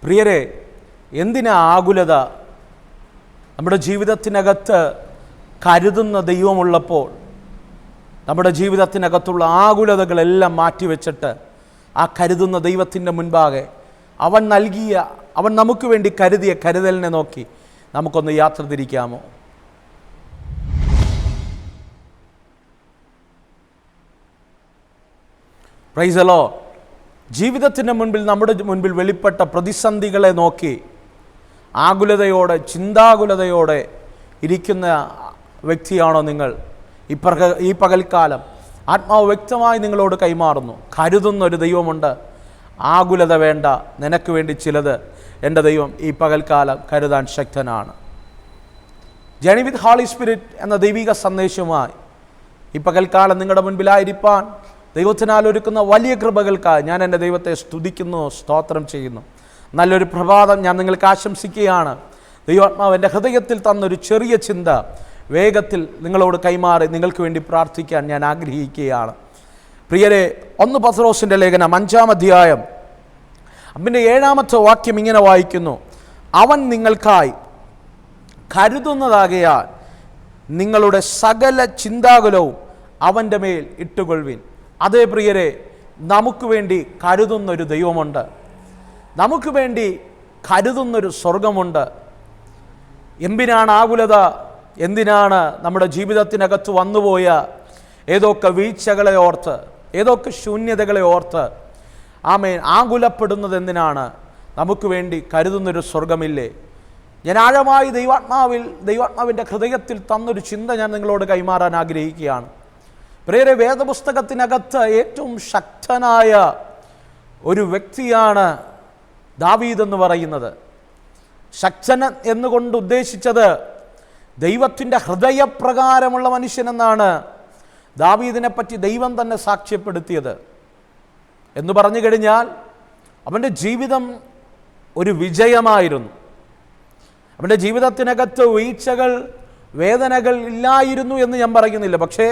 പ്രിയരെ, എന്തിനാ ആകുലത? നമ്മുടെ ജീവിതത്തിനകത്ത് കരുതുന്ന ദൈവമുള്ളപ്പോൾ നമ്മുടെ ജീവിതത്തിനകത്തുള്ള ആകുലതകളെല്ലാം മാറ്റിവെച്ചിട്ട് ആ കരുതുന്ന ദൈവത്തിൻ്റെ മുൻപാകെ അവൻ നമുക്ക് വേണ്ടി കരുതിയ കരുതലിനെ നോക്കി നമുക്കൊന്ന് യാത്ര തിരിക്കാമോ? Praise the Lord. ജീവിതത്തിൻ്റെ മുൻപിൽ നമ്മുടെ മുൻപിൽ വെളിപ്പെട്ട പ്രതിസന്ധികളെ നോക്കി ആകുലതയോടെ, ചിന്താകുലതയോടെ ഇരിക്കുന്ന വ്യക്തിയാണോ നിങ്ങൾ? ഈ പകൽക്കാലം ആത്മാവ് വ്യക്തമായി നിങ്ങളോട് കൈമാറുന്നു. കരുതുന്നൊരു ദൈവമുണ്ട്. ആകുലത വേണ്ട, നിനക്ക് വേണ്ടി ചിലത് എൻ്റെ ദൈവം ഈ പകൽക്കാലം കരുതാൻ ശക്തനാണ്. ജേണി വിത്ത് ഹോളി സ്പിരിറ്റ് എന്ന ദൈവിക സന്ദേശവുമായി ഈ പകൽക്കാലം നിങ്ങളുടെ മുൻപിലായിരിക്കാൻ ദൈവത്തിനാൽ ഒരുക്കുന്ന വലിയ കൃപകൾക്കായി ഞാൻ എൻ്റെ ദൈവത്തെ സ്തുതിക്കുന്നു, സ്തോത്രം ചെയ്യുന്നു. നല്ലൊരു പ്രഭാതം ഞാൻ നിങ്ങൾക്ക് ആശംസിക്കുകയാണ്. ദൈവാത്മാവ് എൻ്റെ ഹൃദയത്തിൽ തന്നൊരു ചെറിയ ചിന്ത വേഗത്തിൽ നിങ്ങളോട് കൈമാറി നിങ്ങൾക്ക് വേണ്ടി പ്രാർത്ഥിക്കാൻ ഞാൻ ആഗ്രഹിക്കുകയാണ്. പ്രിയരെ, 1 പത്രോസിൻ്റെ ലേഖനം 5-ാം അധ്യായം അതിൻ്റെ 7-ാമത്തെ വാക്യം ഇങ്ങനെ വായിക്കുന്നു: അവൻ നിങ്ങൾക്കായി കരുതുന്നതാകയാൽ നിങ്ങളുടെ സകല ചിന്താകുലവും അവൻ്റെ മേൽ ഇട്ടുകൊള്ളുവിൻ. അതേ പ്രിയരെ, നമുക്ക് വേണ്ടി കരുതുന്നൊരു ദൈവമുണ്ട്. നമുക്ക് വേണ്ടി കരുതുന്നൊരു സ്വർഗമുണ്ട്. എന്തിനാണ് ആകുലത? എന്തിനാണ് നമ്മുടെ ജീവിതത്തിനകത്ത് വന്നുപോയ ഏതൊക്കെ വീഴ്ചകളെ ഓർത്ത്, ഏതൊക്കെ ശൂന്യതകളെ ഓർത്ത് ആകുലപ്പെടുന്നത്? എന്തിനാണ്? നമുക്ക് വേണ്ടി കരുതുന്നൊരു സ്വർഗമില്ലേ? ഞാൻ ആഴമായി ദൈവാത്മാവിൻ്റെ ഹൃദയത്തിൽ തന്നൊരു ചിന്ത ഞാൻ നിങ്ങളോട് കൈമാറാൻ ആഗ്രഹിക്കുകയാണ്. പ്രിയരെ, വേദപുസ്തകത്തിനകത്ത് ഏറ്റവും ശക്തനായ ഒരു വ്യക്തിയാണ് ദാവീദ് എന്ന് പറയുന്നത്. ശക്തൻ എന്നുകൊണ്ട് ഉദ്ദേശിച്ചത് ദൈവത്തിൻ്റെ ഹൃദയപ്രകാരമുള്ള മനുഷ്യനെന്നാണ് ദാവീദിനെ പറ്റി ദൈവം തന്നെ സാക്ഷ്യപ്പെടുത്തിയത്. എന്ന് പറഞ്ഞു കഴിഞ്ഞാൽ അവൻ്റെ ജീവിതം ഒരു വിജയമായിരുന്നു. അവൻ്റെ ജീവിതത്തിനകത്ത് വീഴ്ചകൾ, വേദനകൾ ഇല്ലായിരുന്നു എന്ന് ഞാൻ പറയുന്നില്ല. പക്ഷേ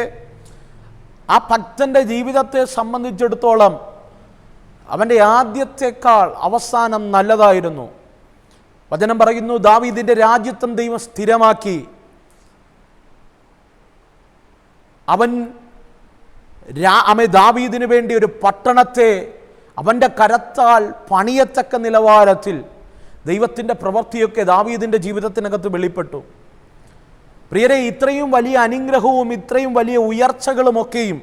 ആ ഭക്തൻ്റെ ജീവിതത്തെ സംബന്ധിച്ചിടത്തോളം അവൻ്റെ ആദ്യത്തേക്കാൾ അവസാനം നല്ലതായിരുന്നു. വചനം പറയുന്നു, ദാവീദിൻ്റെ രാജ്യത്വം ദൈവം സ്ഥിരമാക്കി. അവൻ ദാവീദിന് വേണ്ടി ഒരു പട്ടണത്തെ അവൻ്റെ കരത്താൽ പണിയത്തക്ക നിലവാരത്തിൽ ദൈവത്തിൻ്റെ പ്രവൃത്തിയൊക്കെ ദാവീദിൻ്റെ ജീവിതത്തിനകത്ത് വെളിപ്പെട്ടു. പ്രിയരെ, ഇത്രയും വലിയ അനുഗ്രഹവും ഇത്രയും വലിയ ഉയർച്ചകളുമൊക്കെയും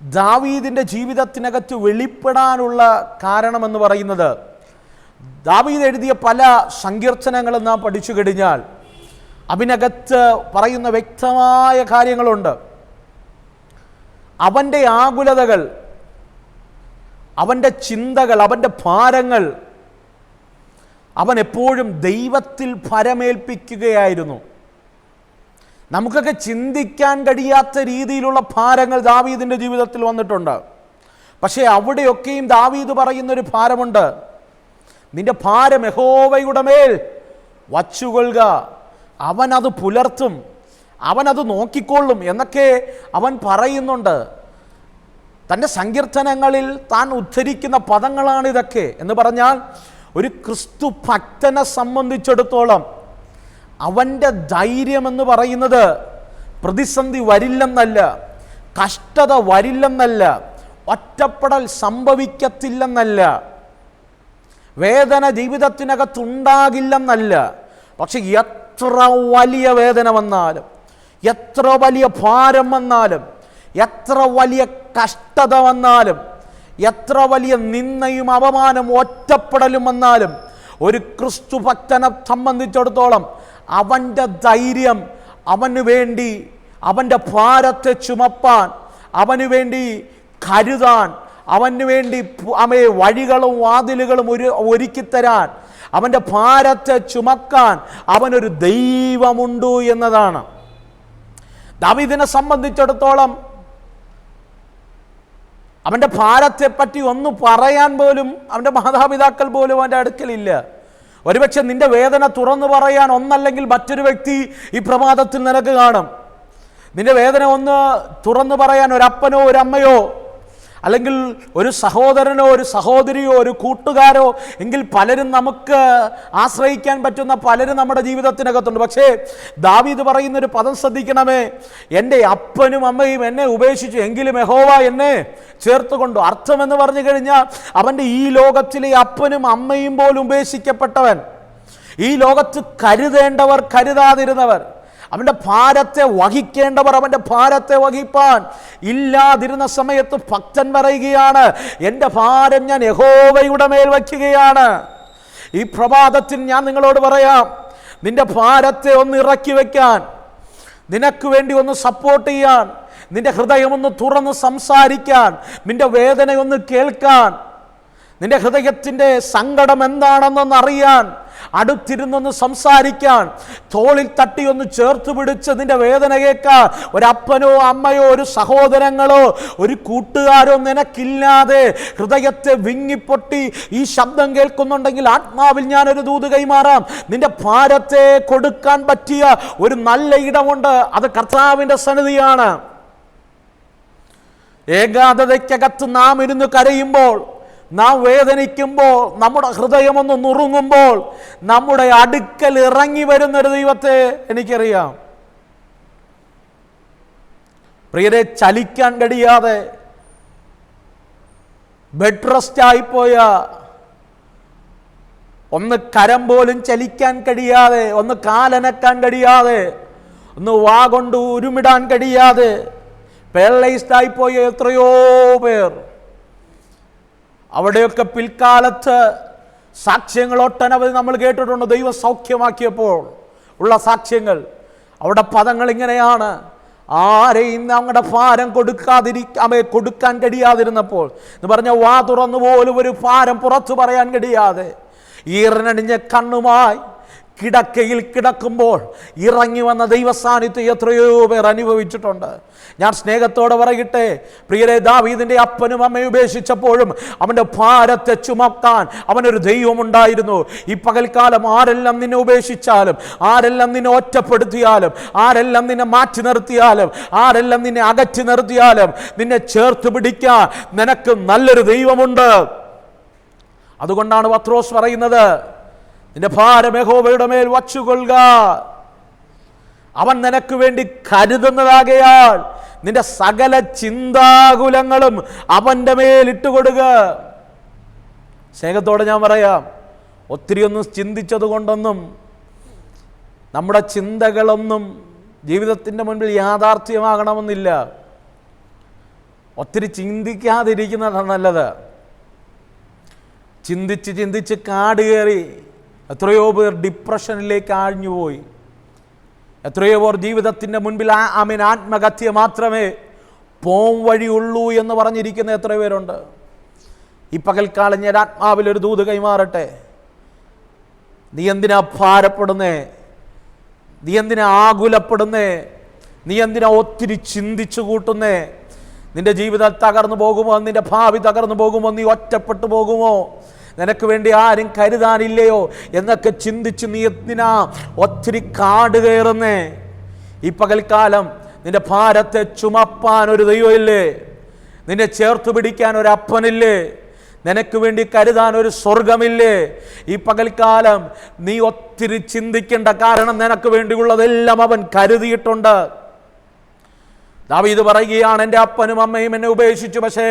ദാവീദിൻ്റെ ജീവിതത്തിനകത്ത് വെളിപ്പെടാനുള്ള കാരണമെന്ന് പറയുന്നത്, ദാവീദ് എഴുതിയ പല സങ്കീർത്തനങ്ങളും നാം പഠിച്ചു കഴിഞ്ഞാൽ അതിനകത്ത് പറയുന്ന വ്യക്തമായ കാര്യങ്ങളുണ്ട്. അവൻ്റെ ആകുലതകൾ, അവൻ്റെ ചിന്തകൾ, അവൻ്റെ ഭാരങ്ങൾ അവൻ എപ്പോഴും ദൈവത്തിൽ ഭരമേൽപ്പിക്കുകയായിരുന്നു. നമുക്കൊക്കെ ചിന്തിക്കാൻ കഴിയാത്ത രീതിയിലുള്ള ഭാരങ്ങൾ ദാവീദിൻ്റെ ജീവിതത്തിൽ വന്നിട്ടുണ്ട്. പക്ഷേ അവിടെയൊക്കെയും ദാവീദ് പറയുന്നൊരു ഭാരമുണ്ട്: നിന്റെ ഭാരം യഹോവയുടെ മേൽ വച്ചുകൊള്ളുക, അവനത് പുലർത്തും, അവനത് നോക്കിക്കൊള്ളും എന്നൊക്കെ അവൻ പറയുന്നുണ്ട്. തൻ്റെ സങ്കീർത്തനങ്ങളിൽ താൻ ഉദ്ധരിക്കുന്ന പദങ്ങളാണിതൊക്കെ. എന്ന് പറഞ്ഞാൽ ഒരു ക്രിസ്തു ഭക്തനെ സംബന്ധിച്ചിടത്തോളം അവൻ്റെ ധൈര്യമെന്ന് പറയുന്നത് പ്രതിസന്ധി വരില്ലെന്നല്ല, കഷ്ടത വരില്ലെന്നല്ല, ഒറ്റപ്പെടൽ സംഭവിക്കത്തില്ലെന്നല്ല, വേദന ജീവിതത്തിനകത്തുണ്ടാകില്ലെന്നല്ല. പക്ഷെ എത്ര വലിയ വേദന വന്നാലും, എത്ര വലിയ ഭാരം വന്നാലും, എത്ര വലിയ കഷ്ടത വന്നാലും, എത്ര വലിയ നിന്ദയും അപമാനവും ഒറ്റപ്പെടലും വന്നാലും ഒരു ക്രിസ്തു ഭക്തനെ സംബന്ധിച്ചിടത്തോളം അവൻ്റെ ധൈര്യം, അവന് വേണ്ടി അവൻ്റെ ഭാരത്തെ ചുമപ്പാൻ, അവന് വേണ്ടി കരുതാൻ, അവന് വേണ്ടി വഴികളും വാതിലുകളും ഒരുക്കിത്തരാൻ, അവൻ്റെ ഭാരത്തെ ചുമക്കാൻ അവനൊരു ദൈവമുണ്ട് എന്നതാണ്. ദാവീദിനെ സംബന്ധിച്ചിടത്തോളം അവൻ്റെ ഭാരത്തെപ്പറ്റി ഒന്ന് പറയാൻ പോലും അവൻ്റെ മാതാപിതാക്കൾ പോലും അവൻ്റെ അടുക്കലില്ല. ഒരുപക്ഷെ നിന്റെ വേദന തുറന്നു പറയാൻ ഒന്നല്ലെങ്കിൽ മറ്റൊരു വ്യക്തി ഈ പ്രഭാതത്തിൽ നിനക്ക് കാണും. നിന്റെ വേദന ഒന്ന് തുറന്നു പറയാൻ ഒരപ്പനോ ഒരമ്മയോ അല്ലെങ്കിൽ ഒരു സഹോദരനോ ഒരു സഹോദരിയോ ഒരു കൂട്ടുകാരോ എങ്കിൽ പലരും നമുക്ക് ആശ്രയിക്കാൻ പറ്റുന്ന പലരും നമ്മുടെ ജീവിതത്തിനകത്തുണ്ട്. പക്ഷേ ദാവീദ് പറയുന്നൊരു പദം ശ്രദ്ധിക്കണമേ, എൻ്റെ അപ്പനും അമ്മയും എന്നെ ഉപേക്ഷിച്ചു എങ്കിലും യഹോവ എന്നെ ചേർത്തുകൊണ്ടു. അർത്ഥമെന്ന് പറഞ്ഞു കഴിഞ്ഞാൽ അവൻ്റെ ഈ ലോകത്തിലെ അപ്പനും അമ്മയും പോലും ഉപേക്ഷിക്കപ്പെട്ടവൻ, ഈ ലോകത്ത് കരുതേണ്ടവർ കരുതാതിരുന്നവർ, അവൻ്റെ ഭാരത്തെ വഹിക്കേണ്ടവർ അവൻ്റെ ഭാരത്തെ വഹിപ്പാൻ ഇല്ലാതിരുന്ന സമയത്ത് ഭക്തൻ പറയുകയാണ്, എൻ്റെ ഭാരം ഞാൻ യഹോവയുടെ മേൽ വയ്ക്കുകയാണ്. ഈ പ്രഭാതത്തിൽ ഞാൻ നിങ്ങളോട് പറയാം, നിന്റെ ഭാരത്തെ ഒന്ന് ഇറക്കി വയ്ക്കാൻ, നിനക്ക് വേണ്ടി ഒന്ന് സപ്പോർട്ട് ചെയ്യാൻ, നിന്റെ ഹൃദയമൊന്ന് തുറന്ന് സംസാരിക്കാൻ, നിന്റെ വേദനയൊന്ന് കേൾക്കാൻ, നിന്റെ ഹൃദയത്തിൻ്റെ സങ്കടം എന്താണെന്നൊന്ന് അറിയാൻ, അടുത്തിരുന്നൊന്ന് സംസാരിക്കാൻ, തോളിൽ തട്ടി ഒന്ന് ചേർത്ത് പിടിച്ച് നിന്റെ വേദന കേൾക്കാൻ ഒരപ്പനോ അമ്മയോ ഒരു സഹോദരങ്ങളോ ഒരു കൂട്ടുകാരോ നിനക്കില്ലാതെ ഹൃദയത്തെ വിങ്ങിപ്പൊട്ടി ഈ ശബ്ദം കേൾക്കുന്നുണ്ടെങ്കിൽ ആത്മാവിൽ ഞാനൊരു ദൂത് കൈമാറാം. നിന്റെ ഭാരത്തെ കൊടുക്കാൻ പറ്റിയ ഒരു നല്ല ഇടമുണ്ട്, അത് കർത്താവിൻ്റെ സന്നിധിയാണ്. ഏകാന്തതയ്ക്കകത്ത് നാം ഇരുന്ന് കരയുമ്പോൾ, നാം വേദനിക്കുമ്പോൾ, നമ്മുടെ ഹൃദയമൊന്ന് നുറുങ്ങുമ്പോൾ നമ്മുടെ അടുക്കൽ ഇറങ്ങി വരുന്നൊരു ദൈവത്തെ എനിക്കറിയാം. പ്രിയരെ, ചലിക്കാൻ കഴിയാതെ ബെഡ് റെസ്റ്റ് ആയിപ്പോയ, ഒന്ന് കരം പോലും ചലിക്കാൻ കഴിയാതെ, ഒന്ന് കാലനക്കാൻ കഴിയാതെ, ഒന്ന് വാ കൊണ്ട് ഉരുമിടാൻ കഴിയാതെ പാരലൈസ്ഡ് ആയിപ്പോയ എത്രയോ പേർ, അവിടെയൊക്കെ പിൽക്കാലത്ത് സാക്ഷ്യങ്ങൾ ഒട്ടനവധി നമ്മൾ കേട്ടിട്ടുണ്ട്. ദൈവം സൗഖ്യമാക്കിയപ്പോൾ ഉള്ള സാക്ഷ്യങ്ങൾ, അവിടെ പദങ്ങൾ ഇങ്ങനെയാണ്: ആരെയും ഞങ്ങളുടെ ഭാരം കൊടുക്കാൻ കഴിയാതിരുന്നപ്പോൾ എന്ന് പറഞ്ഞ വാ തുറന്നു പോലും ഒരു ഭാരം പുറത്തു പറയാൻ കഴിയാതെ ഈറനണിഞ്ഞ കണ്ണുമായി കിടക്കയിൽ കിടക്കുമ്പോൾ ഇറങ്ങി വന്ന ദൈവസാന്നിധ്യം എത്രയോ പേർ അനുഭവിച്ചിട്ടുണ്ട്. ഞാൻ സ്നേഹത്തോടെ പറയട്ടെ പ്രിയരെ, ദാവീദിൻ്റെ അപ്പനും അമ്മയും ഉപേക്ഷിച്ചപ്പോഴും അവൻ്റെ ഭാരത്തെ ചുമക്കാൻ അവനൊരു ദൈവമുണ്ടായിരുന്നു. ഈ പകൽക്കാലം ആരെല്ലാം നിന്നെ ഉപേക്ഷിച്ചാലും, ആരെല്ലാം നിന്നെ ഒറ്റപ്പെടുത്തിയാലും, ആരെല്ലാം നിന്നെ മാറ്റി നിർത്തിയാലും, ആരെല്ലാം നിന്നെ അകറ്റി നിർത്തിയാലും നിന്നെ ചേർത്ത് പിടിക്കാൻ നിനക്ക് നല്ലൊരു ദൈവമുണ്ട്. അതുകൊണ്ടാണ് പത്രോസ് പറയുന്നത്, നിന്റെ ഭാരം യഹോവയുടെ മേൽ വച്ചുകൊള്ളുക, അവൻ നിനക്ക് വേണ്ടി കരുതുന്നതാകയാൽ നിന്റെ സകല ചിന്താകുലങ്ങളും അവൻ്റെ മേൽ ഇട്ടുകൊടുക. സ്നേഹത്തോടെ ഞാൻ പറയാം, ഒത്തിരി ഒന്നും ചിന്തിച്ചത് കൊണ്ടൊന്നും നമ്മുടെ ചിന്തകളൊന്നും ജീവിതത്തിൻ്റെ മുൻപിൽ യാഥാർത്ഥ്യമാകണമെന്നില്ല. ഒത്തിരി ചിന്തിക്കാതിരിക്കുന്നതാണ് നല്ലത്. ചിന്തിച്ച് ചിന്തിച്ച് കാട് കയറി എത്രയോ പേർ ഡിപ്രഷനിലേക്ക് ആഴ്ന്നുപോയി. എത്രയോ പേർ ജീവിതത്തിൻ്റെ മുൻപിൽ ആത്മഹത്യ മാത്രമേ പോം വഴിയുള്ളൂ എന്ന് പറഞ്ഞിരിക്കുന്ന എത്രയോ പേരുണ്ട്. ഈ പകൽക്കാലം ഞാൻ ആത്മാവിലൊരു ദൂത് കൈമാറട്ടെ. നീ എന്തിനാ ഭാരപ്പെടുന്നേ? നീ എന്തിനാ ആകുലപ്പെടുന്നേ? നീ എന്തിനാ ഒത്തിരി ചിന്തിച്ചു കൂട്ടുന്നേ? നിന്റെ ജീവിതം തകർന്നു പോകുമോ? നിന്റെ ഭാവി തകർന്നു പോകുമോ? നീ ഒറ്റപ്പെട്ടു പോകുമോ? നിനക്ക് വേണ്ടി ആരും കരുതാനില്ലയോ എന്നൊക്കെ ചിന്തിച്ച് നീ എന്തിനാ ഒത്തിരി കാട് കയറുന്നേ? ഈ പകൽക്കാലം നിന്റെ ഭാരത്തെ ചുമപ്പാൻ ഒരു ദൈവമില്ലേ? നിന്നെ ചേർത്ത് പിടിക്കാൻ ഒരു അപ്പനില്ലേ? നിനക്ക് വേണ്ടി കരുതാൻ ഒരു സ്വർഗമില്ലേ? ഈ പകൽക്കാലം നീ ഒത്തിരി ചിന്തിക്കേണ്ട, കാരണം നിനക്ക് വേണ്ടിയുള്ളതെല്ലാം അവൻ കരുതിയിട്ടുണ്ട്. ദാവീദ് പറയുകയാണ്, എൻ്റെ അപ്പനും അമ്മയും എന്നെ ഉപേക്ഷിച്ചു, പക്ഷേ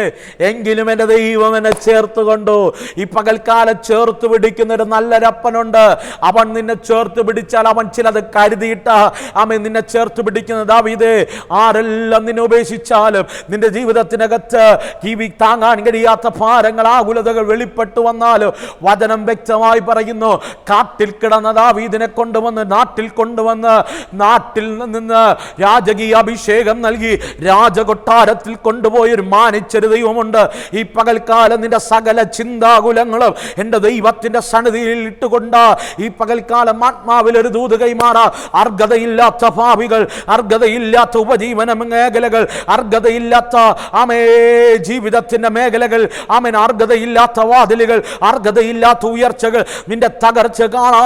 എങ്കിലും എൻ്റെ ദൈവം എന്നെ ചേർത്ത് കൊണ്ടു. ഈ പകൽക്കാലം ചേർത്ത് പിടിക്കുന്ന ഒരു നല്ലൊരപ്പനുണ്ട്. അവൻ നിന്നെ ചേർത്ത് പിടിച്ചാൽ അവൻ ചിലത് കരുതിയിട്ട അവൻ നിന്നെ ചേർത്ത് പിടിക്കുന്നത്. ദാവീദേ, ആരെല്ലാം നിന്നെ ഉപേക്ഷിച്ചാലും നിന്റെ ജീവിതത്തിനകത്ത് താങ്ങാൻ കഴിയാത്ത ഭാരങ്ങൾ, ആകുലതകൾ വെളിപ്പെട്ടു വന്നാലും വചനം വ്യക്തമായി പറയുന്നു, കാട്ടിൽ കിടന്ന ദാവീദിനെ കൊണ്ടുവന്ന് നാട്ടിൽ നിന്ന് രാജകീയ അഭിഷേകം നൽകി രാജകൊട്ടാരത്തിൽ കൊണ്ടുപോയൊരു മാനിച്ചൊരു ദൈവമുണ്ട്. ഈ പകൽക്കാലം നിന്റെ സകല ചിന്താകുലങ്ങളും എൻ്റെ ദൈവത്തിന്റെ സന്നിധിയിൽ ഇട്ടുകൊണ്ട ഈ പകൽക്കാലം ആത്മാവിലൊരു ദൂത് കൈമാറാ. അർഹതയില്ലാത്ത ഭാവികൾ, അർഹതയില്ലാത്ത ഉപജീവന മേഖലകൾ, അർഹതയില്ലാത്ത ജീവിതത്തിന്റെ മേഖലകൾ, അർഹതയില്ലാത്ത വാതിലുകൾ, അർഹതയില്ലാത്ത ഉയർച്ചകൾ, നിന്റെ തകർച്ച കാണാ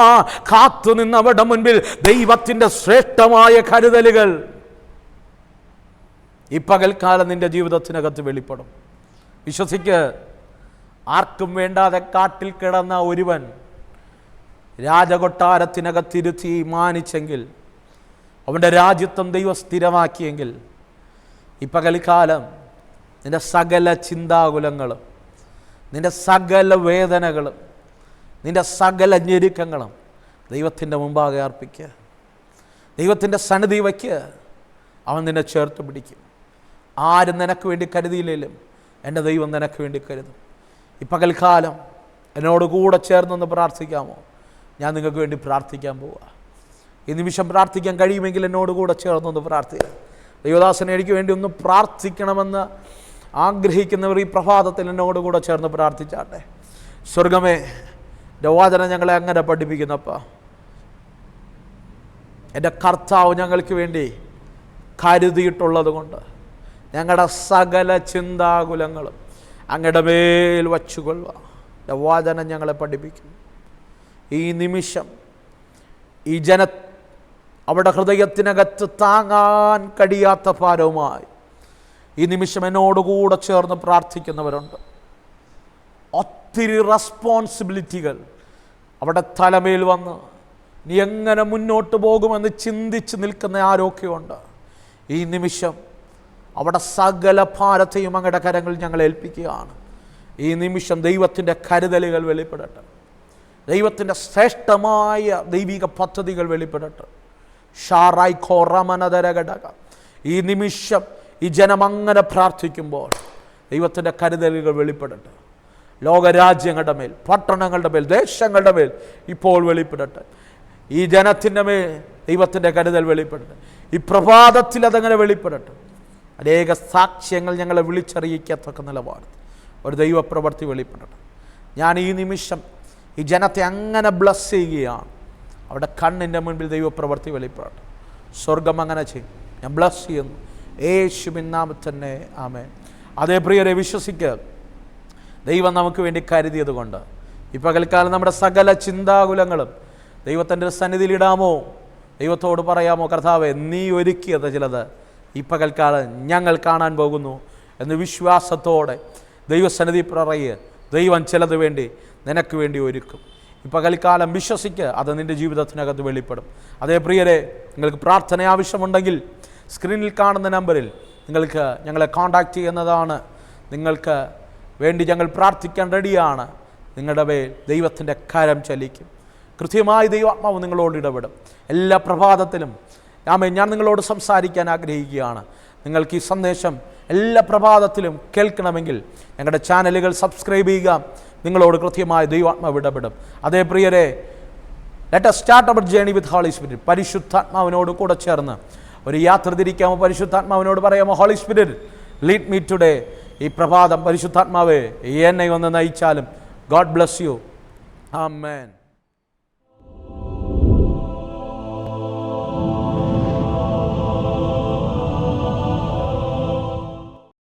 കാത്തു നിന്നവരുടെ മുൻപിൽ ദൈവത്തിന്റെ ശ്രേഷ്ഠമായ കരുതലുകൾ ഈ പകൽക്കാലം നിന്റെ ജീവിതത്തിനകത്ത് വെളിപ്പെടും. വിശ്വസിക്ക്, ആർക്കും വേണ്ടാതെ കാട്ടിൽ കിടന്ന ഒരുവൻ രാജകൊട്ടാരത്തിനകത്തിരുത്തി മാനിച്ചെങ്കിൽ, അവൻ്റെ രാജ്യത്വം ദൈവം സ്ഥിരമാക്കിയെങ്കിൽ, ഈ പകൽക്കാലം നിൻ്റെ സകല ചിന്താകുലങ്ങളും, നിൻ്റെ സകല വേദനകളും, നിൻ്റെ സകല ഞെരുക്കങ്ങളും ദൈവത്തിൻ്റെ മുമ്പാകെ അർപ്പിക്കുക. ദൈവത്തിൻ്റെ സന്നിധി വയ്ക്കുക. അവൻ നിന്നെ ചേർത്ത് പിടിക്കും. ആരും നിനക്ക് വേണ്ടി കരുതിയില്ലെങ്കിലും എൻ്റെ ദൈവം നിനക്ക് വേണ്ടി കരുതും. ഈ പകൽക്കാലം എന്നോട് കൂടെ ചേർന്നൊന്ന് പ്രാർത്ഥിക്കാമോ? ഞാൻ നിങ്ങൾക്ക് വേണ്ടി പ്രാർത്ഥിക്കാൻ പോവുക. ഈ നിമിഷം പ്രാർത്ഥിക്കാൻ കഴിയുമെങ്കിൽ എന്നോട് കൂടെ ചേർന്നൊന്ന് പ്രാർത്ഥിക്കാം. ദൈവദാസനെ എനിക്ക് വേണ്ടി ഒന്ന് പ്രാർത്ഥിക്കണമെന്ന് ആഗ്രഹിക്കുന്നവർ ഈ പ്രഭാതത്തിൽ എന്നോട് കൂടെ ചേർന്ന് പ്രാർത്ഥിച്ചാട്ടെ. സ്വർഗമേ, എൻ്റെ വചനം ഞങ്ങളെ അങ്ങനെ പഠിപ്പിക്കുന്നപ്പാ. എൻ്റെ കർത്താവ് ഞങ്ങൾക്ക് വേണ്ടി കരുതിയിട്ടുള്ളത് കൊണ്ട് ഞങ്ങളുടെ സകല ചിന്താകുലങ്ങളും അങ്ങയുടെ മേൽ വച്ചുകൊള്ളുക. എൻ്റെ വചനം ഞങ്ങളെ പഠിപ്പിക്കുന്നു. ഈ നിമിഷം ഈ അവിടെ ഹൃദയത്തിനകത്ത് താങ്ങാൻ കഴിയാത്ത ഭാരവുമായി ഈ നിമിഷം എന്നോടുകൂടെ ചേർന്ന് പ്രാർത്ഥിക്കുന്നവരുണ്ട്. ഒത്തിരി റെസ്പോൺസിബിലിറ്റികൾ അവിടെ തലമേൽ വന്ന് നീ എങ്ങനെ മുന്നോട്ട് പോകുമെന്ന് ചിന്തിച്ച് നിൽക്കുന്ന ആരൊക്കെയുണ്ട്. ഈ നിമിഷം അവിടെ സകല ഭാരത്തെയും അങ്ങയുടെ കരങ്ങളിൽ ഞങ്ങൾ ഏൽപ്പിക്കുകയാണ്. ഈ നിമിഷം ദൈവത്തിൻ്റെ കരുതലുകൾ വെളിപ്പെടട്ടെ. ദൈവത്തിൻ്റെ ശ്രേഷ്ഠമായ ദൈവിക പദ്ധതികൾ വെളിപ്പെടട്ടെ. ഷാറായി ഘോറമനതരഘടക. ഈ നിമിഷം ഈ ജനം അങ്ങനെ പ്രാർത്ഥിക്കുമ്പോൾ ദൈവത്തിൻ്റെ കരുതലുകൾ വെളിപ്പെടട്ടെ. ലോകരാജ്യങ്ങളുടെ മേൽ, പട്ടണങ്ങളുടെ മേൽ, ദേശങ്ങളുടെ മേൽ ഇപ്പോൾ വെളിപ്പെടട്ടെ. ഈ ജനത്തിൻ്റെ മേൽ ദൈവത്തിൻ്റെ കരുതൽ വെളിപ്പെടട്ടെ. ഈ പ്രഭാതത്തിൽ അതങ്ങനെ വെളിപ്പെടട്ടെ. അനേക സാക്ഷ്യങ്ങൾ ഞങ്ങളെ വിളിച്ചറിയിക്കത്തക്ക നിലപാട് ഒരു ദൈവപ്രവൃത്തി വെളിപ്പെടട്ടെ. ഞാൻ ഈ നിമിഷം ഈ ജനത്തെ അങ്ങനെ ബ്ലസ് ചെയ്യുകയാണ്. അവിടെ കണ്ണിൻ്റെ മുൻപിൽ ദൈവപ്രവൃത്തി വെളിപ്പെടട്ടെ. സ്വർഗം അങ്ങനെ ചെയ്യും. ഞാൻ ബ്ലസ് ചെയ്യുന്നു യേശുവിൻ നാമത്തിൽ തന്നെ, ആമേൻ. അതേ പ്രിയരെ, വിശ്വസിക്കുക, ദൈവം നമുക്ക് വേണ്ടി കരുതിയത് കൊണ്ട് ഈ പകൽക്കാലം നമ്മുടെ സകല ചിന്താകുലങ്ങളും ദൈവത്തിൻ്റെ സന്നിധിയിലിടാമോ? ദൈവത്തോട് പറയാമോ, കർത്താവേ, നീ ഒരുക്കിയത് ചിലത് ഈ പകൽക്കാലം ഞങ്ങൾ കാണാൻ പോകുന്നു എന്ന് വിശ്വാസത്തോടെ ദൈവസന്നിധി പറയുക. ദൈവം ചിലത് വേണ്ടി നിനക്ക് വേണ്ടി ഒരുക്കും. ഈ പകൽക്കാലം വിശ്വസിക്കുക, അത് നിൻ്റെ ജീവിതത്തിനകത്ത് വെളിപ്പെടും. അതേ പ്രിയരെ, നിങ്ങൾക്ക് പ്രാർത്ഥന ആവശ്യമുണ്ടെങ്കിൽ സ്ക്രീനിൽ കാണുന്ന നമ്പറിൽ നിങ്ങൾക്ക് ഞങ്ങളെ കോൺടാക്റ്റ് ചെയ്യുന്നതാണ്. നിങ്ങൾക്ക് വേണ്ടി ഞങ്ങൾ പ്രാർത്ഥിക്കാൻ റെഡിയാണ്. നിങ്ങളുടെ മേൽ ദൈവത്തിൻ്റെ കരം ചലിക്കും. കൃത്യമായി ദൈവാത്മാവ് നിങ്ങളോട് ഇടപെടും. എല്ലാ പ്രഭാതത്തിലും ഞാൻ നിങ്ങളോട് സംസാരിക്കാൻ ആഗ്രഹിക്കുകയാണ്. നിങ്ങൾക്ക് ഈ സന്ദേശം എല്ലാ പ്രഭാതത്തിലും കേൾക്കണമെങ്കിൽ ഞങ്ങളുടെ ചാനലുകൾ സബ്സ്ക്രൈബ് ചെയ്യുക. നിങ്ങളോട് കൃത്യമായി ദൈവാത്മാവ് ഇടപെടും. അതേ പ്രിയരെ, let us start our journey with Holy Spirit. പരിശുദ്ധാത്മാവിനോട് കൂടെ ചേർന്ന് ഒരു യാത്ര തിരിക്കാമോ? പരിശുദ്ധാത്മാവിനോട് പറയാമോ, holy spirit lead me today. ഈ പ്രഭാതം പരിശുദ്ധാത്മാവേ എന്നെ ഒന്ന് നയിച്ചാലും. God bless you. ആമേൻ.